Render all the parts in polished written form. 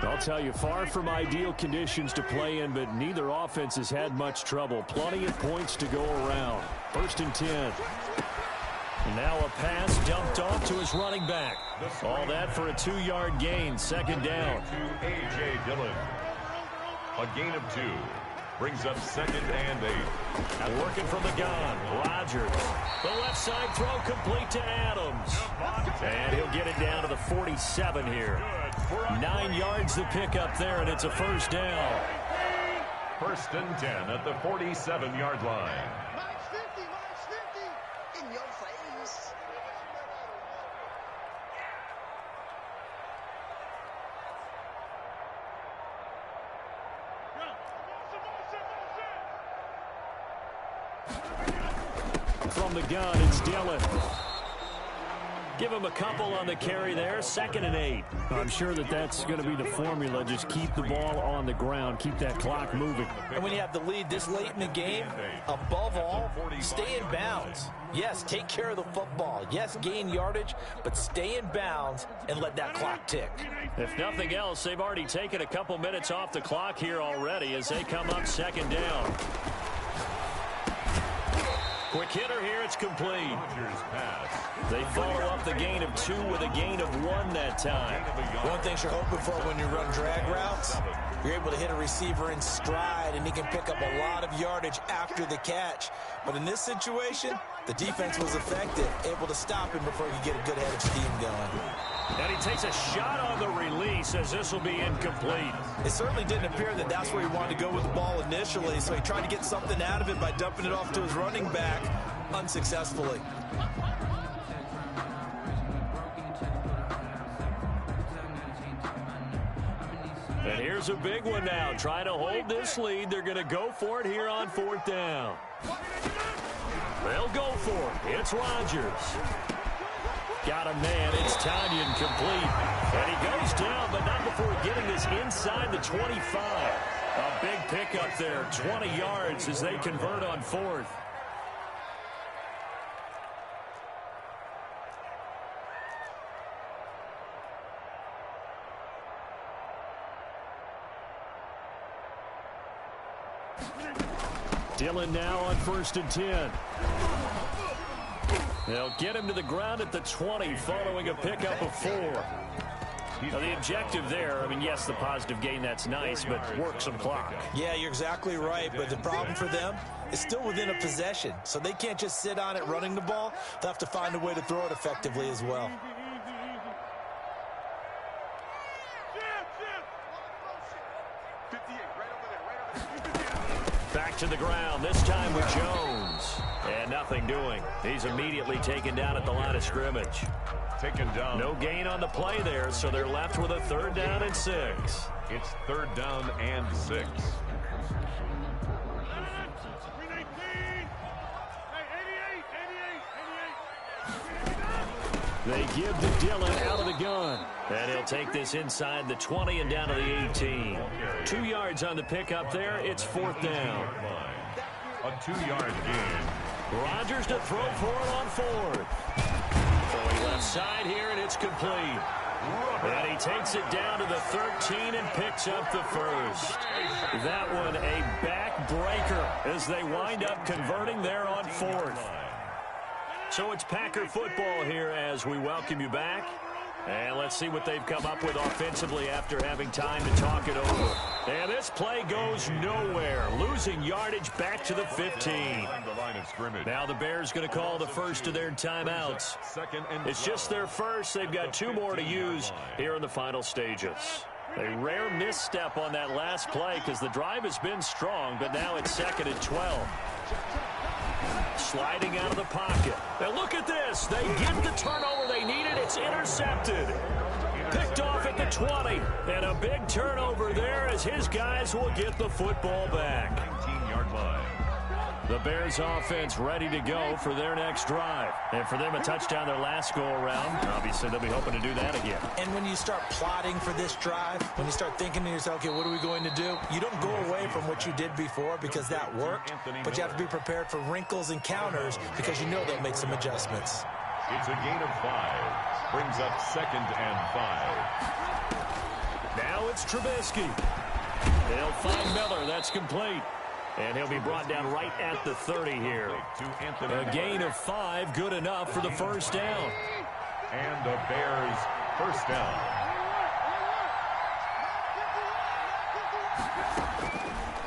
I'll tell you, far from ideal conditions to play in, but neither offense has had much trouble. Plenty of points to go around. 1st and 10. And now a pass dumped off to his running back. All that for a 2-yard gain. 2nd down. To A.J. Dillon. A gain of 2. Brings up 2nd and 8. And working from the gun, Rodgers. The left side throw complete to Adams. And he'll get it down to the 47 here. 9 yards the pickup there, and it's a 1st down. 1st and 10 at the 47-yard line. In your face. From the gun, it's Dillon. Give him a couple on the carry there. 2nd and 8. I'm sure that's going to be the formula. Just keep the ball on the ground. Keep that clock moving. And when you have the lead this late in the game, above all, stay in bounds. Yes, take care of the football. Yes, gain yardage, but stay in bounds and let that clock tick. If nothing else, they've already taken a couple minutes off the clock here already as they come up 2nd down. Quick hitter here, it's complete. They follow up the gain of 2 with a gain of 1 that time. One thing you're hoping for when you run drag routes, you're able to hit a receiver in stride, and he can pick up a lot of yardage after the catch. But in this situation, the defense was effective, able to stop him before he could get a good head of steam going. And he takes a shot on the release as this will be incomplete. It certainly didn't appear that that's where he wanted to go with the ball initially, so he tried to get something out of it by dumping it off to his running back unsuccessfully. And here's a big one now. Trying to hold this lead. They're going to go for it here on 4th down. They'll go for it. It's Rodgers. Got a man. It's Tanyan complete. And he goes down, but not before getting this inside the 25. A big pickup there. 20 yards as they convert on 4th. Dillon now on 1st and 10. They'll get him to the ground at the 20 following a pickup of 4. Now the objective there, I mean, yes, the positive gain, that's nice, but work some clock. Yeah, you're exactly right, but the problem for them is still within a possession, so they can't just sit on it running the ball. They'll have to find a way to throw it effectively as well. Back to the ground, this time with Jones. And nothing doing. He's immediately taken down at the line of scrimmage. Taken down. No gain on the play there, so they're left with a 3rd down and 6. It's 3rd down and 6. They give to Dillon out of the gun. And he'll take this inside the 20 and down to the 18. 2 yards on the pickup there. It's 4th down. A 2-yard gain. Rodgers to throw for it on 4th. Throwing left side here, and it's complete. And he takes it down to the 13 and picks up the 1st. That one a backbreaker as they wind up converting there on 4th. So it's Packer football here as we welcome you back. And let's see what they've come up with offensively after having time to talk it over. And this play goes nowhere. Losing yardage back to the 15. Now the Bears going to call the first of their timeouts. It's just their first. They've got 2 more to use here in the final stages. A rare misstep on that last play because the drive has been strong, but now it's 2nd and 12. Sliding out of the pocket. Now look at this. They get the turnover they needed. It's intercepted. Picked off at the 20. And a big turnover there as his guys will get the football back. 19-yard line. The Bears offense ready to go for their next drive. And for them, a touchdown their last go-around. Obviously, they'll be hoping to do that again. And when you start plotting for this drive, when you start thinking to yourself, okay, what are we going to do? You don't go away from what you did before because that worked, but you have to be prepared for wrinkles and counters because you know they'll make some adjustments. It's a gain of 5. Brings up 2nd and 5. Now it's Trubisky. They'll find Miller. That's complete. And he'll be brought down right at the 30 here. A gain of 5, good enough for the first down. And the Bears first down.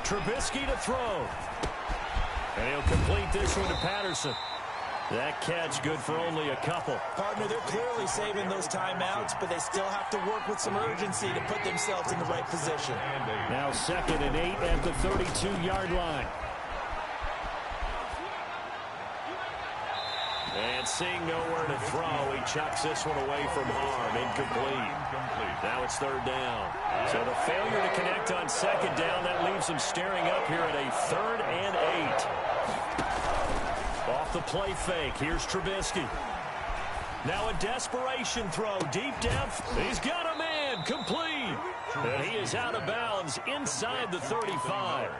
Trubisky to throw. And he'll complete this one to Patterson. That catch good for only a couple. Partner, they're clearly saving those timeouts, but they still have to work with some urgency to put themselves in the right position. Now 2nd and 8 at the 32-yard line. And seeing nowhere to throw, he chucks this one away from harm. Incomplete. Now it's 3rd down. So the failure to connect on 2nd down, that leaves him staring up here at a 3rd and 8. Off the play fake, here's Trubisky. Now a desperation throw deep down. He's got a man, complete. And he is out of bounds inside the 35.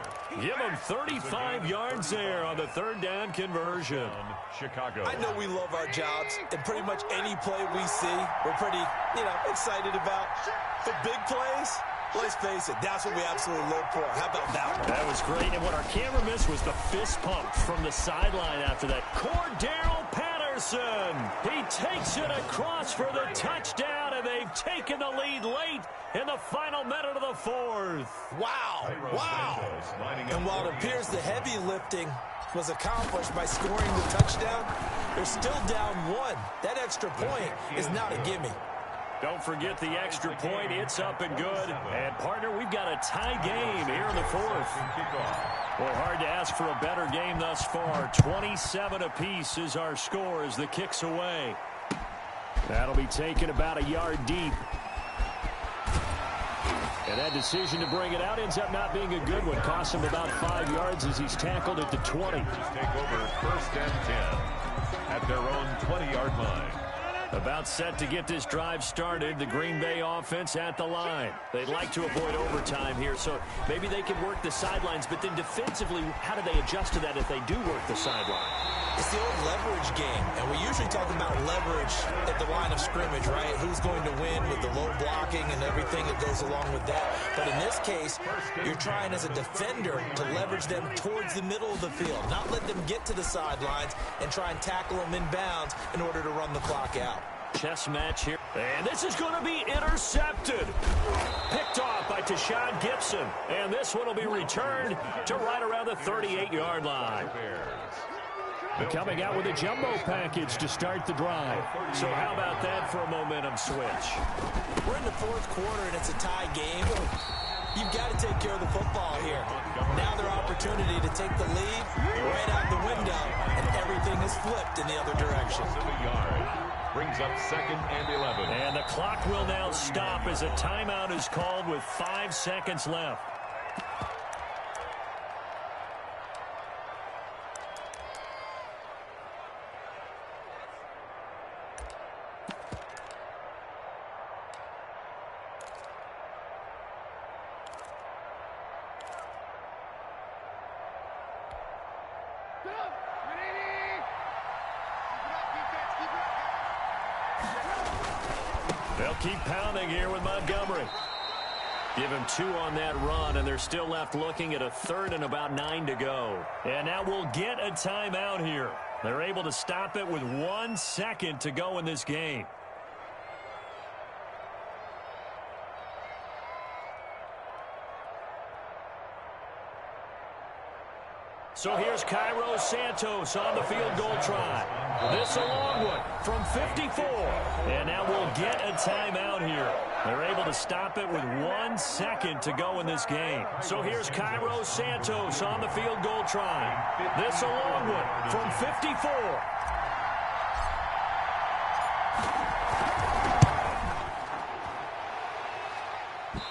Give him 35 yards there on the 3rd down conversion. Chicago. I know we love our jobs, and pretty much any play we see, we're pretty, excited about. But big plays, let's face it, that's what we absolutely live for. How about that one? That was great, and what our camera missed was the fist pump from the sideline after that. Cordero Patterson, he takes it across for the touchdown, and they've taken the lead late in the final minute of the 4th. Wow. And while it appears the heavy lifting was accomplished by scoring the touchdown, they're still down 1. That extra point is not a gimme. Don't forget the extra point. It's up and good. And, partner, we've got a tie game here in the 4th. Well, hard to ask for a better game thus far. 27 apiece is our score as the kick's away. That'll be taken about a yard deep. And that decision to bring it out ends up not being a good one. Costs him about 5 yards as he's tackled at the 20. Just take over 1st and 10 at their own 20-yard line. About set to get this drive started. The Green Bay offense at the line. They'd like to avoid overtime here, so maybe they can work the sidelines, but then defensively, how do they adjust to that if they do work the sideline? It's the old leverage game, and we usually talk about leverage at the line of scrimmage, right? Who's going to win with the low blocking and everything that goes along with that. But in this case, you're trying as a defender to leverage them towards the middle of the field, not let them get to the sidelines and try and tackle them in bounds in order to run the clock out. Chess match here. And this is going to be intercepted. Picked off by Tashawn Gibson. And this one will be returned to right around the 38-yard line. Coming out with a jumbo package to start the drive. So how about that for a momentum switch? We're in the 4th quarter, and it's a tie game. You've got to take care of the football here. Now their opportunity to take the lead right out the window, and everything is flipped in the other direction. Brings up 2nd and 11. And the clock will now stop as a timeout is called with 5 seconds left. They'll keep pounding here with Montgomery. Give him 2 on that run, and they're still left looking at a 3rd and about 9 to go. And now we'll get a timeout here. They're able to stop it with 1 second to go in this game. So here's Cairo Santos on the field goal try. This a long one from 54. And now we'll get a timeout here. They're able to stop it with 1 second to go in this game. So here's Cairo Santos on the field goal try. This a long one from 54.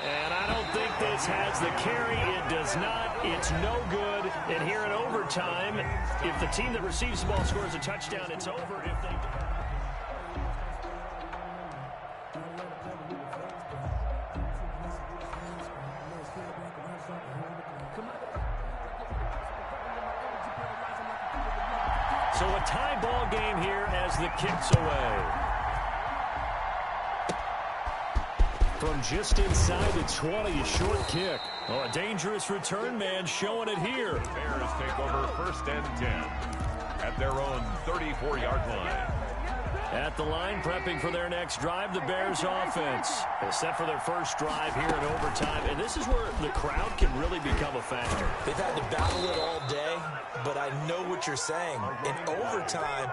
And I don't think this has the carry. It does not. It's no good. And here in overtime, if the team that receives the ball scores a touchdown, it's over if they... So a tie ball game here as the kick's away. From just inside the 20, a short kick. Oh, a dangerous return man showing it here. Bears take over 1st and 10 at their own 34-yard line. At the line, prepping for their next drive, the Bears offense. They're set for their first drive here in overtime, and this is where the crowd can really become a factor. They've had to battle it all day, but I know what you're saying. In overtime,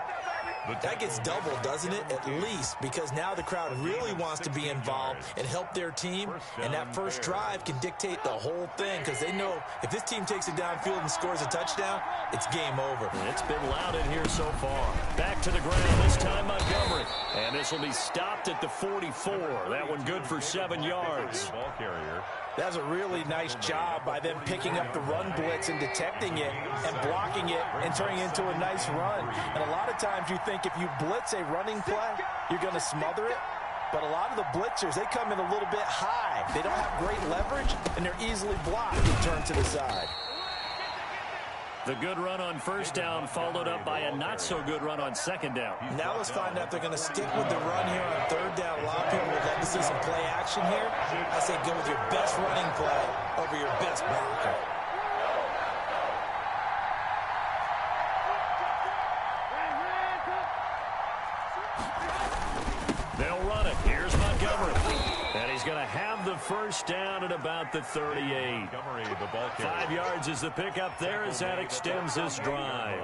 that gets doubled, doesn't it? At least, because now the crowd really wants to be involved and help their team, and that first drive can dictate the whole thing, because they know if this team takes it downfield and scores a touchdown, it's game over. It's been loud in here so far. Back to the ground, this time Montgomery. And this will be stopped at the 44. That one good for 7 yards. Ball carrier. That's a really nice job by them picking up the run blitz and detecting it and blocking it and turning it into a nice run. And a lot of times you think if you blitz a running play, you're going to smother it. But a lot of the blitzers, they come in a little bit high. They don't have great leverage, and they're easily blocked and turned to the side. The good run on first down followed up by a not-so-good run on second down. Now let's find out if they're going to stick with the run here on third down. A lot of people would love to see some play action here. I say go with your best running play over your best blocker. They'll run it. Here's Montgomery. And he's going to have the first down at about the 38. 5 yards is the pickup there as that extends this drive.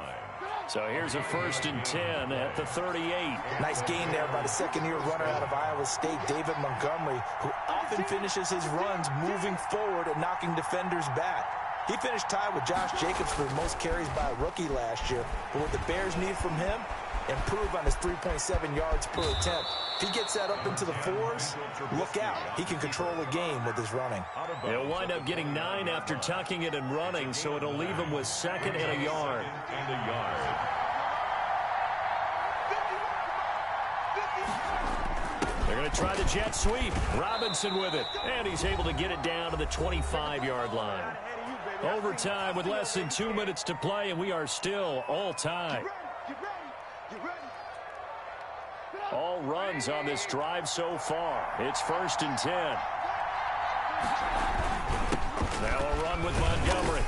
So here's a 1st and 10 at the 38. Nice gain there by the second-year runner out of Iowa State, David Montgomery, who often finishes his runs moving forward and knocking defenders back. He finished tied with Josh Jacobs for most carries by a rookie last year. But what the Bears need from him, improve on his 3.7 yards per attempt. If he gets that up into the 4s, look out. He can control the game with his running. He'll wind up getting 9 after tucking it and running, so it'll leave him with 2nd and a yard. They're going to try the jet sweep. Robinson with it, and he's able to get it down to the 25-yard line. Overtime with less than 2 minutes to play, and we are still all tied. All runs on this drive so far. It's 1st and 10. Now a run with Montgomery.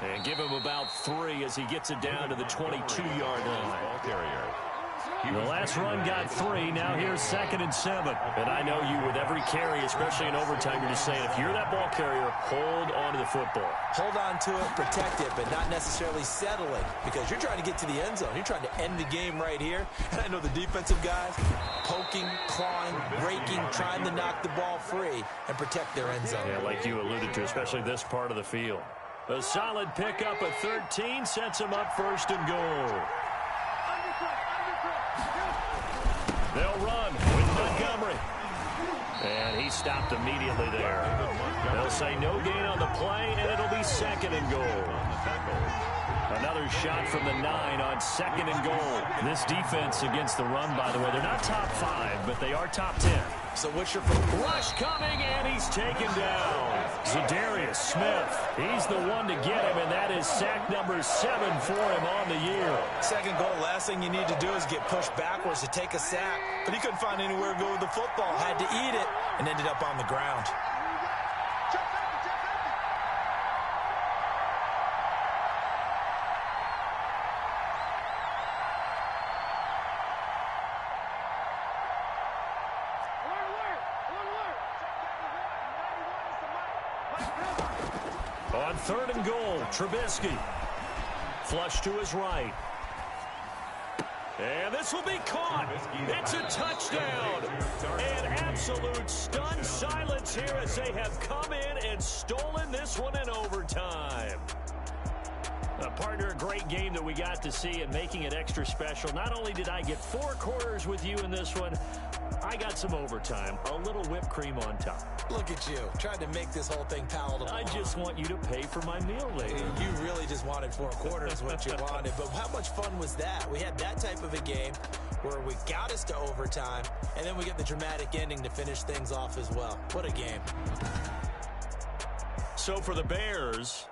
And give him about 3 as he gets it down to the 22-yard line. The last run got 3. Now here's 2nd and 7. And I know you with every carry, especially in overtime, you're just saying, if you're that ball carrier, hold on to the football. Hold on to it, protect it, but not necessarily settling, because you're trying to get to the end zone. You're trying to end the game right here. And I know the defensive guys poking, clawing, raking, trying to knock the ball free and protect their end zone. Yeah, like you alluded to, especially this part of the field. A solid pickup at 13 sets him up 1st and goal. They'll run with Montgomery. And he stopped immediately there. They'll say no gain on the play, and it'll be 2nd and goal. Another shot from the 9 on 2nd and goal. This defense against the run, by the way, they're not top 5, but they are top 10. So what's your rush coming, and he's taken down. Za'Darius Smith, he's the one to get him, and that is sack number 7 for him on the year. 2nd goal, last thing you need to do is get pushed backwards to take a sack. But he couldn't find anywhere to go with the football, had to eat it, and ended up on the ground. On 3rd and goal, Trubisky. Flush to his right. And this will be caught. It's a touchdown. An absolute stunned silence here as they have come in and stolen this one in overtime. Partner, a great game that we got to see and making it extra special. Not only did I get 4 quarters with you in this one, I got some overtime, a little whipped cream on top. Look at you, trying to make this whole thing palatable. I just want you to pay for my meal later. You really just wanted 4 quarters, what you wanted. But how much fun was that? We had that type of a game where we got us to overtime, and then we get the dramatic ending to finish things off as well. What a game. So for the Bears,